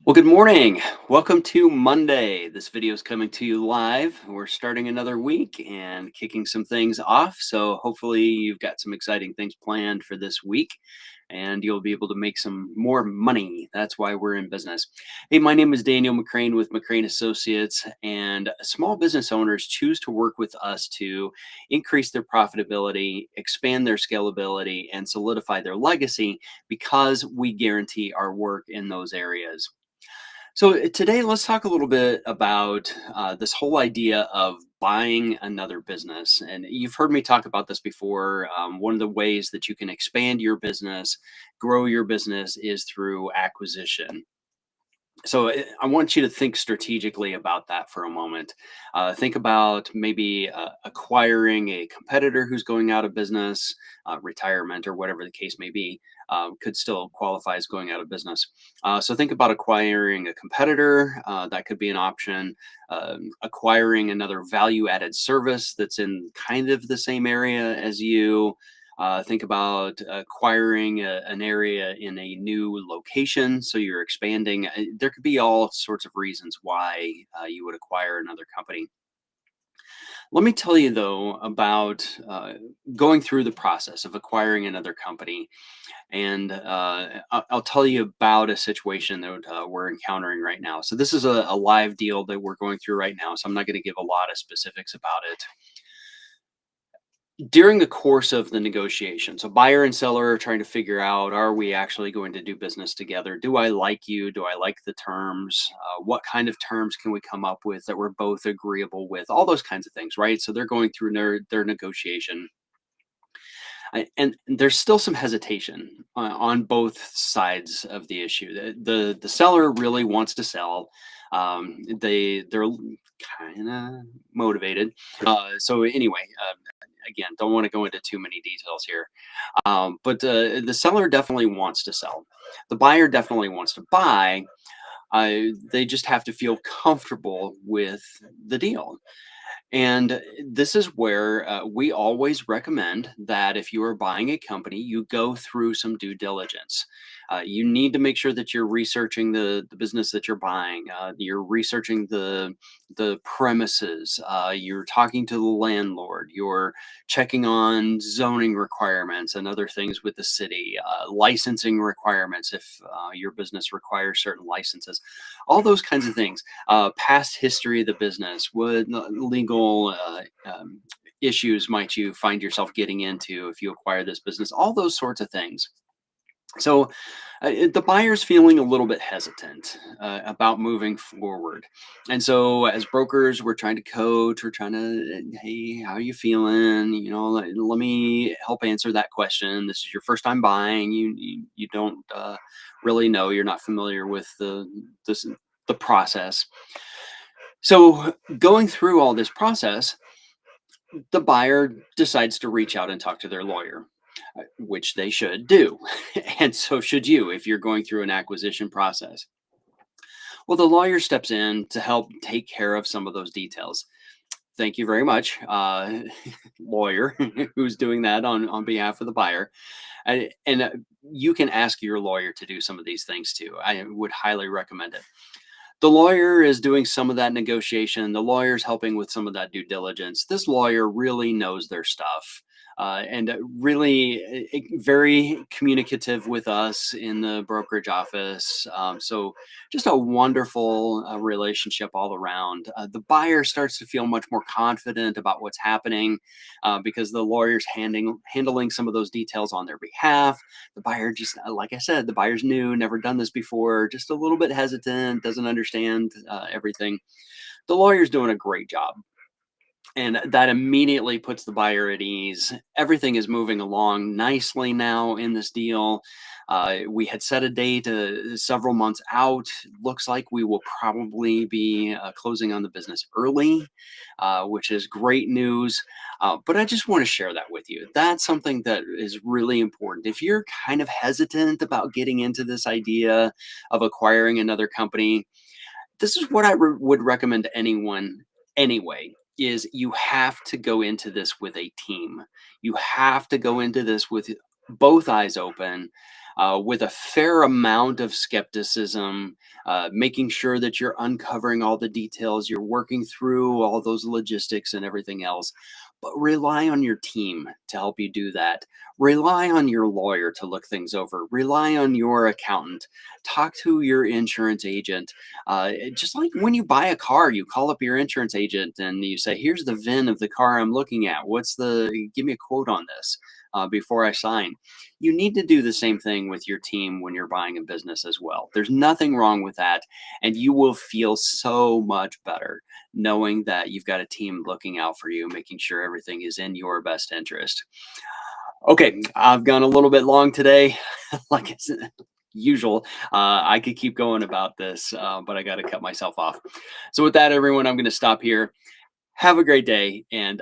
Well, good morning. Welcome to Monday. This video is coming to you live. We're starting another week and kicking some things off. So, hopefully, you've got some exciting things planned for this week and you'll be able to make some more money. That's why we're in business. Hey, my name is Daniel McCrane with McCrane Associates, and small business owners choose to work with us to increase their profitability, expand their scalability, and solidify their legacy because we guarantee our work in those areas. So today, let's talk a little bit about this whole idea of buying another business. And you've heard me talk about this before. One of the ways that you can expand your business, grow your business, is through acquisition. So I want you to think strategically about that for a moment. Think about maybe acquiring a competitor who's going out of business, retirement, or whatever the case may be, could still qualify as going out of business. So think about acquiring a competitor. That could be an option. Acquiring another value-added service that's in kind of the same area as you. Think about acquiring an area in a new location. So you're expanding. There could be all sorts of reasons why you would acquire another company. Let me tell you, though, about going through the process of acquiring another company. And I'll tell you about a situation that we're encountering right now. So, this is a live deal that we're going through right now. So, I'm not going to give a lot of specifics about it. During the course of the negotiation, so buyer and seller are trying to figure out, are we actually going to do business together? Do I like you? Do I like the terms? What kind of terms can we come up with that we're both agreeable with? All those kinds of things, right? So they're going through their negotiation. And there's still some hesitation on both sides of the issue. The seller really wants to sell. They're kind of motivated. So anyway, again, don't want to go into too many details here. But the seller definitely wants to sell. The buyer definitely wants to buy. They just have to feel comfortable with the deal. And this is where we always recommend that if you are buying a company, you go through some due diligence. You need to make sure that you're researching the business that you're buying. You're researching the premises. You're talking to the landlord. You're checking on zoning requirements and other things with the city, licensing requirements if your business requires certain licenses, all those kinds of things, past history of the business, what legal issues might you find yourself getting into if you acquire this business, all those sorts of things. So the buyer's feeling a little bit hesitant about moving forward. And so as brokers, we're trying to coach, we're trying to, hey, how are you feeling? Let me help answer that question. This is your first time buying. You don't really know. You're not familiar with the process. So going through all this process, the buyer decides to reach out and talk to their lawyer, which they should do. And so should you if you're going through an acquisition process. Well, the lawyer steps in to help take care of some of those details. Thank you very much, lawyer, who's doing that on behalf of the buyer. And you can ask your lawyer to do some of these things too. I would highly recommend it. The lawyer is doing some of that negotiation. The lawyer's helping with some of that due diligence. This lawyer really knows their stuff, and really very communicative with us in the brokerage office. So just a wonderful relationship all around. The buyer starts to feel much more confident about what's happening because the lawyer's handling some of those details on their behalf. The buyer just, like I said, the buyer's new, never done this before, just a little bit hesitant, doesn't understand everything. The lawyer's doing a great job. And that immediately puts the buyer at ease. Everything is moving along nicely now in this deal. We had set a date several months out. Looks like we will probably be closing on the business early, which is great news. But I just want to share that with you. That's something that is really important. If you're kind of hesitant about getting into this idea of acquiring another company, this is what I would recommend to anyone anyway, is you have to go into this with a team. You have to go into this with both eyes open. with a fair amount of skepticism, making sure that you're uncovering all the details, you're working through all those logistics and everything else. But rely on your team to help you do that. Rely on your lawyer to look things over. Rely on your accountant. Talk to your insurance agent. Just like when you buy a car, you call up your insurance agent and you say, "Here's the VIN of the car I'm looking at. Give me a quote on this before I sign." You need to do the same thing with your team when you're buying a business as well. There's nothing wrong with that. And you will feel so much better knowing that you've got a team looking out for you, making sure everything is in your best interest. Okay, I've gone a little bit long today. Like it's usual, I could keep going about this, but I got to cut myself off. So, with that, everyone, I'm going to stop here. Have a great day, and